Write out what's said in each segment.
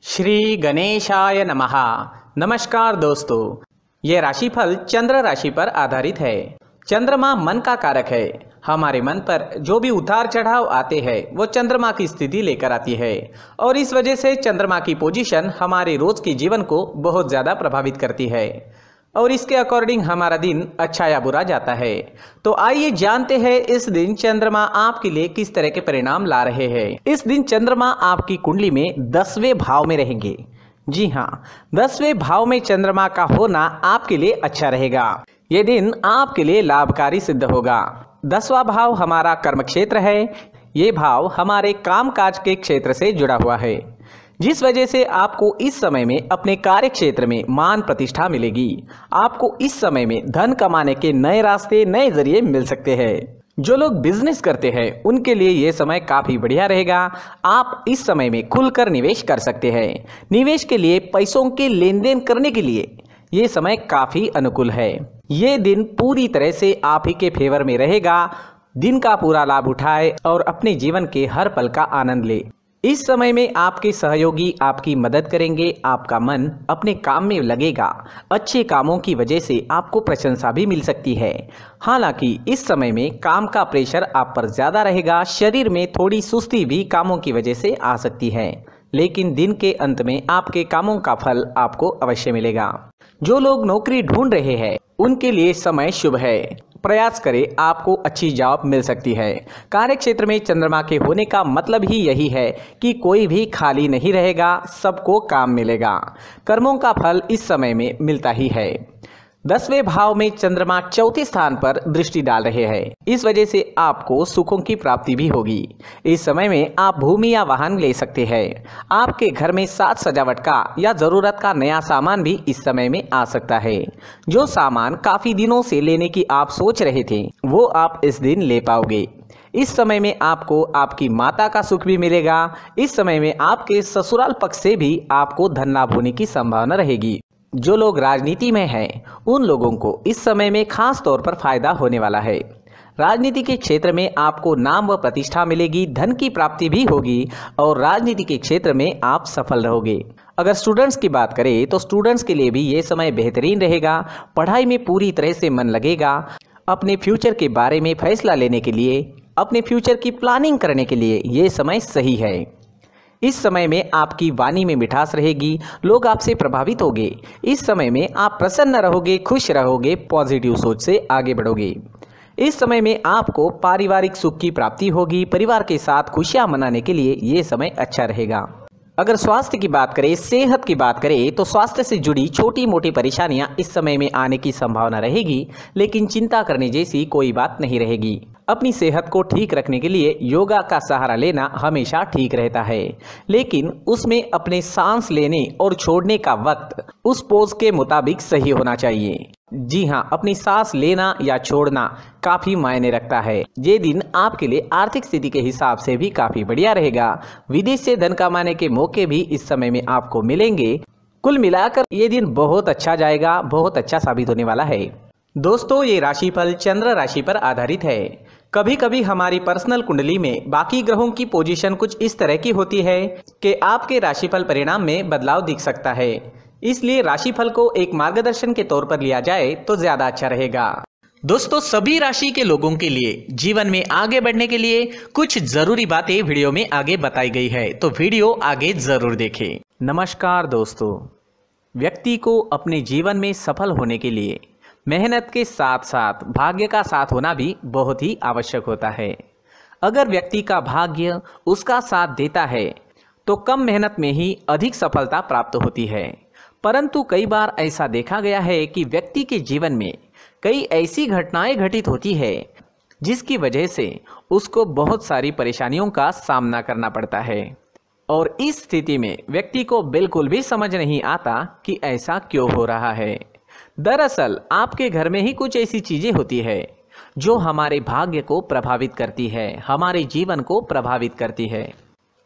श्री गणेशाय नमः। नमस्कार दोस्तों, ये राशिफल चंद्र राशि पर आधारित है। चंद्रमा मन का कारक है। हमारे मन पर जो भी उतार चढ़ाव आते हैं वो चंद्रमा की स्थिति लेकर आती है और इस वजह से चंद्रमा की पोजीशन हमारे रोज के जीवन को बहुत ज़्यादा प्रभावित करती है और इसके अकॉर्डिंग हमारा दिन अच्छा या बुरा जाता है। तो आइए जानते हैं इस दिन चंद्रमा आपके लिए किस तरह के परिणाम ला रहे हैं। इस दिन चंद्रमा आपकी कुंडली में 10वें भाव में रहेंगे। जी हाँ, 10वें भाव में चंद्रमा का होना आपके लिए अच्छा रहेगा। ये दिन आपके लिए लाभकारी सिद्ध होगा। 10वां भाव हमारा कर्म क्षेत्र है। ये भाव हमारे कामकाज के क्षेत्र से जुड़ा हुआ है, जिस वजह से आपको इस समय में अपने कार्य क्षेत्र में मान प्रतिष्ठा मिलेगी। आपको इस समय में धन कमाने के नए रास्ते, नए जरिए मिल सकते हैं। जो लोग बिजनेस करते हैं उनके लिए ये समय काफी बढ़िया रहेगा। आप इस समय में खुलकर निवेश कर सकते हैं। निवेश के लिए, पैसों के लेन देन करने के लिए ये समय काफी अनुकूल है। ये दिन पूरी तरह से आप ही के फेवर में रहेगा। दिन का पूरा लाभ उठाए और अपने जीवन के हर पल का आनंद ले। इस समय में आपके सहयोगी आपकी मदद करेंगे। आपका मन अपने काम में लगेगा। अच्छे कामों की वजह से आपको प्रशंसा भी मिल सकती है। हालांकि इस समय में काम का प्रेशर आप पर ज़्यादा रहेगा। शरीर में थोड़ी सुस्ती भी कामों की वजह से आ सकती है, लेकिन दिन के अंत में आपके कामों का फल आपको अवश्य मिलेगा। जो लोग नौकरी ढूंढ रहे हैं उनके लिए समय शुभ है। प्रयास करें, आपको अच्छी जॉब मिल सकती है। कार्य क्षेत्र में चंद्रमा के होने का मतलब ही यही है कि कोई भी खाली नहीं रहेगा, सबको काम मिलेगा। कर्मों का फल इस समय में मिलता ही है। 10वें भाव में चंद्रमा चौथे स्थान पर दृष्टि डाल रहे हैं। इस वजह से आपको सुखों की प्राप्ति भी होगी। इस समय में आप भूमि या वाहन ले सकते हैं। आपके घर में साज सजावट का या जरूरत का नया सामान भी इस समय में आ सकता है। जो सामान काफी दिनों से लेने की आप सोच रहे थे वो आप इस दिन ले पाओगे। इस समय में आपको आपकी माता का सुख भी मिलेगा। इस समय में आपके ससुराल पक्ष से भी आपको धन लाभ होने की संभावना रहेगी। जो लोग राजनीति में हैं उन लोगों को इस समय में खास तौर पर फायदा होने वाला है। राजनीति के क्षेत्र में आपको नाम व प्रतिष्ठा मिलेगी, धन की प्राप्ति भी होगी और राजनीति के क्षेत्र में आप सफल रहोगे। अगर स्टूडेंट्स की बात करें तो स्टूडेंट्स के लिए भी ये समय बेहतरीन रहेगा। पढ़ाई में पूरी तरह से मन लगेगा। अपने फ्यूचर के बारे में फैसला लेने के लिए, अपने फ्यूचर की प्लानिंग करने के लिए ये समय सही है। इस समय में आपकी वाणी में मिठास रहेगी। लोग आपसे प्रभावित होंगे। इस समय में आप प्रसन्न रहोगे, खुश रहोगे, पॉजिटिव सोच से आगे बढ़ोगे। इस समय में आपको पारिवारिक सुख की प्राप्ति होगी। परिवार के साथ खुशियां मनाने के लिए ये समय अच्छा रहेगा। अगर स्वास्थ्य की बात करें, सेहत की बात करें तो स्वास्थ्य से जुड़ी छोटी मोटी परेशानियां इस समय में आने की संभावना रहेगी, लेकिन चिंता करने जैसी कोई बात नहीं रहेगी। अपनी सेहत को ठीक रखने के लिए योगा का सहारा लेना हमेशा ठीक रहता है, लेकिन उसमें अपने सांस लेने और छोड़ने का वक्त उस पोज के मुताबिक सही होना चाहिए। जी हाँ, अपनी सांस लेना या छोड़ना काफी मायने रखता है। ये दिन आपके लिए आर्थिक स्थिति के हिसाब से भी काफी बढ़िया रहेगा। विदेश से धन कमाने के मौके भी इस समय में आपको मिलेंगे। कुल मिलाकर ये दिन बहुत अच्छा जाएगा, बहुत अच्छा साबित होने वाला है। दोस्तों, ये राशिफल चंद्र राशि पर आधारित है। कभी कभी हमारी पर्सनल कुंडली में बाकी ग्रहों की पोजीशन कुछ इस तरह की होती है कि आपके राशिफल परिणाम में बदलाव दिख सकता है। इसलिए राशिफल को एक मार्गदर्शन के तौर पर लिया जाए तो ज्यादा अच्छा रहेगा। दोस्तों, सभी राशि के लोगों के लिए जीवन में आगे बढ़ने के लिए कुछ जरूरी बातें वीडियो में आगे बताई गई है, तो वीडियो आगे जरूर देखें। नमस्कार दोस्तों, व्यक्ति को अपने जीवन में सफल होने के लिए मेहनत के साथ साथ भाग्य का साथ होना भी बहुत ही आवश्यक होता है। अगर व्यक्ति का भाग्य उसका साथ देता है तो कम मेहनत में ही अधिक सफलता प्राप्त होती है। परंतु कई बार ऐसा देखा गया है कि व्यक्ति के जीवन में कई ऐसी घटनाएं घटित होती है जिसकी वजह से उसको बहुत सारी परेशानियों का सामना करना पड़ता है और इस स्थिति में व्यक्ति को बिल्कुल भी समझ नहीं आता कि ऐसा क्यों हो रहा है। दरअसल आपके घर में ही कुछ ऐसी चीजें होती है जो हमारे भाग्य को प्रभावित करती है, हमारे जीवन को प्रभावित करती है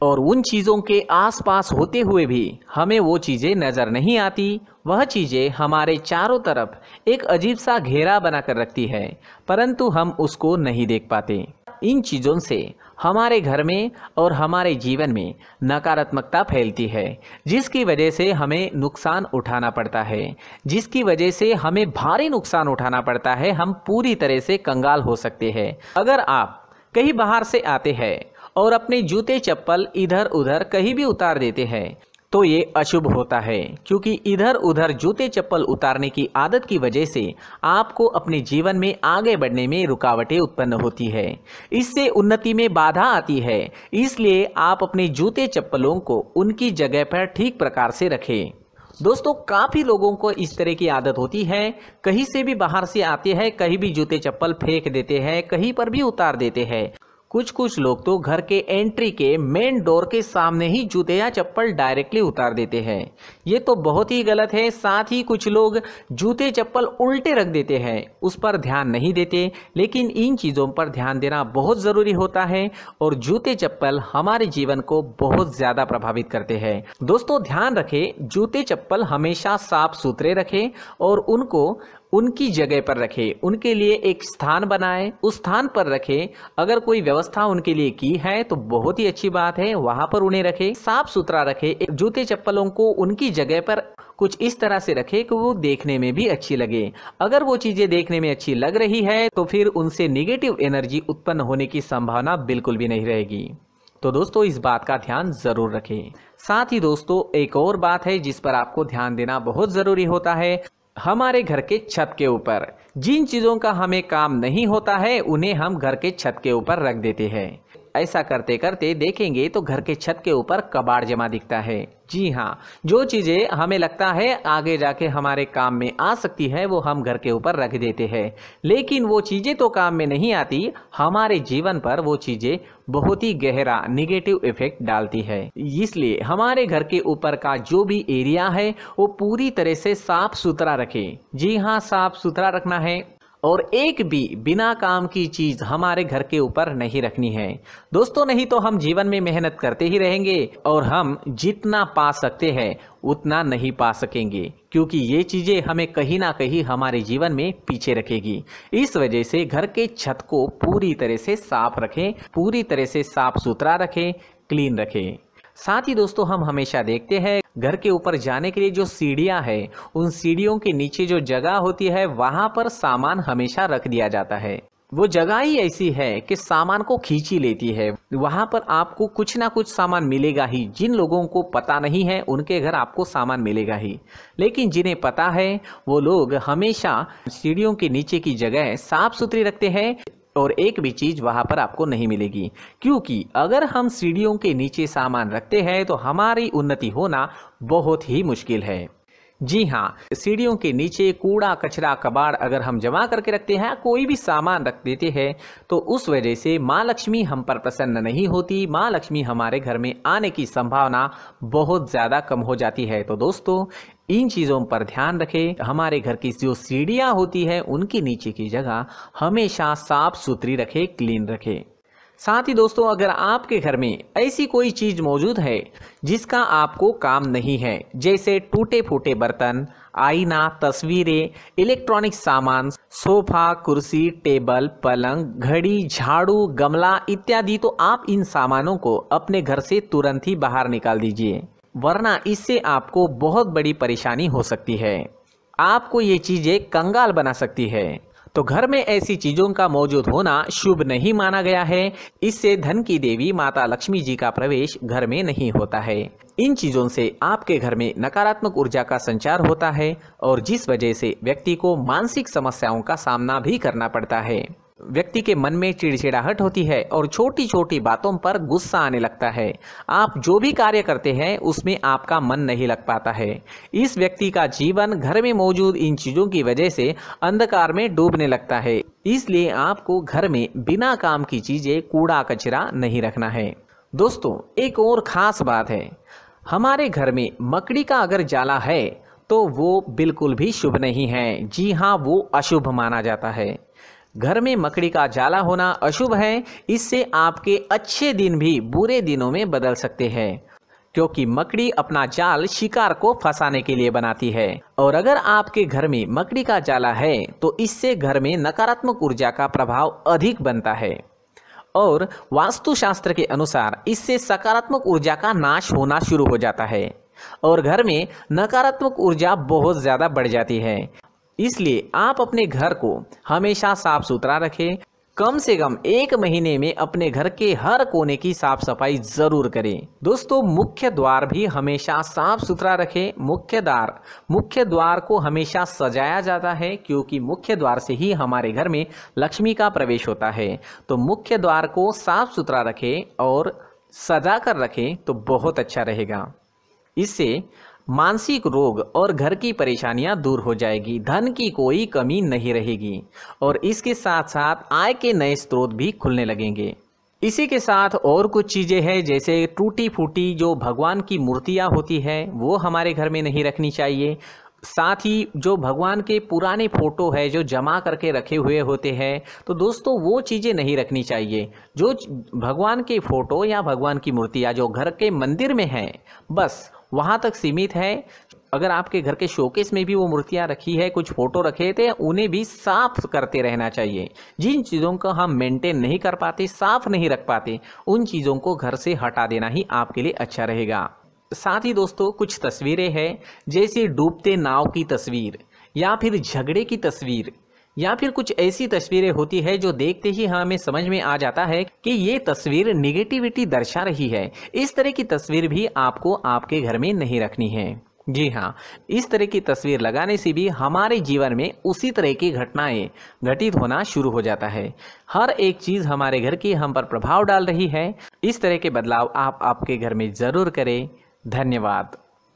और उन चीज़ों के आसपास होते हुए भी हमें वो चीज़ें नज़र नहीं आती। वह चीज़ें हमारे चारों तरफ एक अजीब सा घेरा बनाकर रखती है, परंतु हम उसको नहीं देख पाते। इन चीज़ों से हमारे घर में और हमारे जीवन में नकारात्मकता फैलती है, जिसकी वजह से हमें नुकसान उठाना पड़ता है, जिसकी वजह से हमें भारी नुकसान उठाना पड़ता है। हम पूरी तरह से कंगाल हो सकते हैं। अगर आप कहीं बाहर से आते हैं और अपने जूते चप्पल इधर उधर कहीं भी उतार देते हैं तो ये अशुभ होता है, क्योंकि इधर उधर जूते चप्पल उतारने की आदत की वजह से आपको अपने जीवन में आगे बढ़ने में रुकावटें उत्पन्न होती है। इससे उन्नति में बाधा आती है। इसलिए आप अपने जूते चप्पलों को उनकी जगह पर ठीक प्रकार से रखें। दोस्तों, काफ़ी लोगों को इस तरह की आदत होती है, कहीं से भी बाहर से आते हैं, कहीं भी जूते चप्पल फेंक देते हैं, कहीं पर भी उतार देते हैं। कुछ लोग तो घर के एंट्री के मेन डोर के सामने ही जूते या चप्पल डायरेक्टली उतार देते हैं। ये तो बहुत ही गलत है। साथ ही कुछ लोग जूते चप्पल उल्टे रख देते हैं, उस पर ध्यान नहीं देते। लेकिन इन चीज़ों पर ध्यान देना बहुत ज़रूरी होता है और जूते चप्पल हमारे जीवन को बहुत ज़्यादा प्रभावित करते हैं। दोस्तों, ध्यान रखें, जूते चप्पल हमेशा साफ सुथरे रखें और उनको उनकी जगह पर रखें। उनके लिए एक स्थान बनाएं, उस स्थान पर रखें। अगर कोई व्यवस्था उनके लिए की है तो बहुत ही अच्छी बात है, वहां पर उन्हें रखें, साफ सुथरा रखें। जूते चप्पलों को उनकी जगह पर कुछ इस तरह से रखें कि वो देखने में भी अच्छी लगे। अगर वो चीजें देखने में अच्छी लग रही है तो फिर उनसे निगेटिव एनर्जी उत्पन्न होने की संभावना बिल्कुल भी नहीं रहेगी। तो दोस्तों, इस बात का ध्यान जरूर रखें। साथ ही दोस्तों, एक और बात है जिस पर आपको ध्यान देना बहुत जरूरी होता है। हमारे घर के छत के ऊपर जिन चीज़ों का हमें काम नहीं होता है उन्हें हम घर के छत के ऊपर रख देते हैं। ऐसा करते करते देखेंगे तो घर के छत के ऊपर कबाड़ जमा दिखता है। जी हाँ, जो चीज़ें हमें लगता है आगे जाके हमारे काम में आ सकती है वो हम घर के ऊपर रख देते हैं, लेकिन वो चीज़ें तो काम में नहीं आती। हमारे जीवन पर वो चीज़ें बहुत ही गहरा निगेटिव इफेक्ट डालती है। इसलिए हमारे घर के ऊपर का जो भी एरिया है वो पूरी तरह से साफ सुथरा रखें। जी हाँ, साफ सुथरा रखना है और एक भी बिना काम की चीज हमारे घर के ऊपर नहीं रखनी है। दोस्तों, नहीं तो हम जीवन में मेहनत करते ही रहेंगे और हम जितना पा सकते हैं उतना नहीं पा सकेंगे, क्योंकि ये चीजें हमें कहीं ना कहीं हमारे जीवन में पीछे रखेगी। इस वजह से घर के छत को पूरी तरह से साफ रखें, पूरी तरह से साफ सुथरा रखें, क्लीन रखें। साथ ही दोस्तों, हम हमेशा देखते हैं घर के ऊपर जाने के लिए जो सीढ़ियां हैं, उन सीढ़ियों के नीचे जो जगह होती है वहां पर सामान हमेशा रख दिया जाता है। वो जगह ही ऐसी है कि सामान को खींच ही लेती है। वहां पर आपको कुछ ना कुछ सामान मिलेगा ही। जिन लोगों को पता नहीं है उनके घर आपको सामान मिलेगा ही, लेकिन जिन्हें पता है वो लोग हमेशा सीढ़ियों के नीचे की जगह साफ सुथरी रखते हैं और एक भी चीज वहां पर आपको नहीं मिलेगी। क्योंकि अगर हम सीढ़ियों के नीचे सामान रखते हैं तो हमारी उन्नति होना बहुत ही मुश्किल है। जी हाँ, सीढ़ियों के नीचे कूड़ा कचरा कबाड़ अगर हम जमा करके रखते हैं, कोई भी सामान रख देते हैं, तो उस वजह से माँ लक्ष्मी हम पर प्रसन्न नहीं होती। माँ लक्ष्मी हमारे घर में आने की संभावना बहुत ज़्यादा कम हो जाती है। तो दोस्तों, इन चीज़ों पर ध्यान रखें। हमारे घर की जो सीढ़ियाँ होती है उनके नीचे की जगह हमेशा साफ सुथरी रखें, क्लीन रखें। साथ ही दोस्तों, अगर आपके घर में ऐसी कोई चीज़ मौजूद है जिसका आपको काम नहीं है, जैसे टूटे फूटे बर्तन, आईना, तस्वीरें, इलेक्ट्रॉनिक सामान, सोफा, कुर्सी, टेबल, पलंग, घड़ी, झाड़ू, गमला इत्यादि, तो आप इन सामानों को अपने घर से तुरंत ही बाहर निकाल दीजिए, वरना इससे आपको बहुत बड़ी परेशानी हो सकती है। आपको ये चीज़ें कंगाल बना सकती है। तो घर में ऐसी चीजों का मौजूद होना शुभ नहीं माना गया है। इससे धन की देवी माता लक्ष्मी जी का प्रवेश घर में नहीं होता है। इन चीजों से आपके घर में नकारात्मक ऊर्जा का संचार होता है और जिस वजह से व्यक्ति को मानसिक समस्याओं का सामना भी करना पड़ता है। व्यक्ति के मन में चिड़चिड़ाहट होती है और छोटी छोटी बातों पर गुस्सा आने लगता है। आप जो भी कार्य करते हैं उसमें आपका मन नहीं लग पाता है। इस व्यक्ति का जीवन घर में मौजूद इन चीज़ों की वजह से अंधकार में डूबने लगता है। इसलिए आपको घर में बिना काम की चीज़ें, कूड़ा कचरा नहीं रखना है। दोस्तों, एक और ख़ास बात है, हमारे घर में मकड़ी का अगर जाला है तो वो बिल्कुल भी शुभ नहीं है। जी हाँ, वो अशुभ माना जाता है। घर में मकड़ी का जाला होना अशुभ है। इससे आपके अच्छे दिन भी बुरे दिनों में बदल सकते हैं, क्योंकि मकड़ी अपना जाल शिकार को फंसाने के लिए बनाती है। और अगर आपके घर में मकड़ी का जाला है तो इससे घर में नकारात्मक ऊर्जा का प्रभाव अधिक बनता है और वास्तुशास्त्र के अनुसार इससे सकारात्मक ऊर्जा का नाश होना शुरू हो जाता है और घर में नकारात्मक ऊर्जा बहुत ज़्यादा बढ़ जाती है। इसलिए आप अपने घर को हमेशा साफ सुथरा रखें। कम से कम 1 महीने में अपने घर के हर कोने की साफ सफाई जरूर करें। दोस्तों, मुख्य द्वार भी हमेशा साफ सुथरा रखें। मुख्य द्वार को हमेशा सजाया जाता है क्योंकि मुख्य द्वार से ही हमारे घर में लक्ष्मी का प्रवेश होता है। तो मुख्य द्वार को साफ सुथरा रखें और सजा कर रखें तो बहुत अच्छा रहेगा। इससे मानसिक रोग और घर की परेशानियां दूर हो जाएगी, धन की कोई कमी नहीं रहेगी और इसके साथ साथ आय के नए स्रोत भी खुलने लगेंगे। इसी के साथ और कुछ चीज़ें हैं, जैसे टूटी फूटी जो भगवान की मूर्तियां होती है वो हमारे घर में नहीं रखनी चाहिए। साथ ही जो भगवान के पुराने फोटो है जो जमा करके रखे हुए होते हैं, तो दोस्तों वो चीज़ें नहीं रखनी चाहिए। जो भगवान के फोटो या भगवान की मूर्तियाँ जो घर के मंदिर में हैं बस वहाँ तक सीमित है। अगर आपके घर के शोकेस में भी वो मूर्तियाँ रखी है, कुछ फोटो रखे थे, उन्हें भी साफ करते रहना चाहिए। जिन चीज़ों को हम मेंटेन नहीं कर पाते, साफ नहीं रख पाते, उन चीज़ों को घर से हटा देना ही आपके लिए अच्छा रहेगा। साथ ही दोस्तों कुछ तस्वीरें हैं, जैसे डूबते नाव की तस्वीर या फिर झगड़े की तस्वीर या फिर कुछ ऐसी तस्वीरें होती है जो देखते ही हमें समझ में आ जाता है कि ये तस्वीर निगेटिविटी दर्शा रही है। इस तरह की तस्वीर भी आपको आपके घर में नहीं रखनी है। जी हाँ, इस तरह की तस्वीर लगाने से भी हमारे जीवन में उसी तरह की घटनाएं घटित होना शुरू हो जाता है। हर एक चीज़ हमारे घर की हम पर प्रभाव डाल रही है। इस तरह के बदलाव आप आपके घर में ज़रूर करें। धन्यवाद।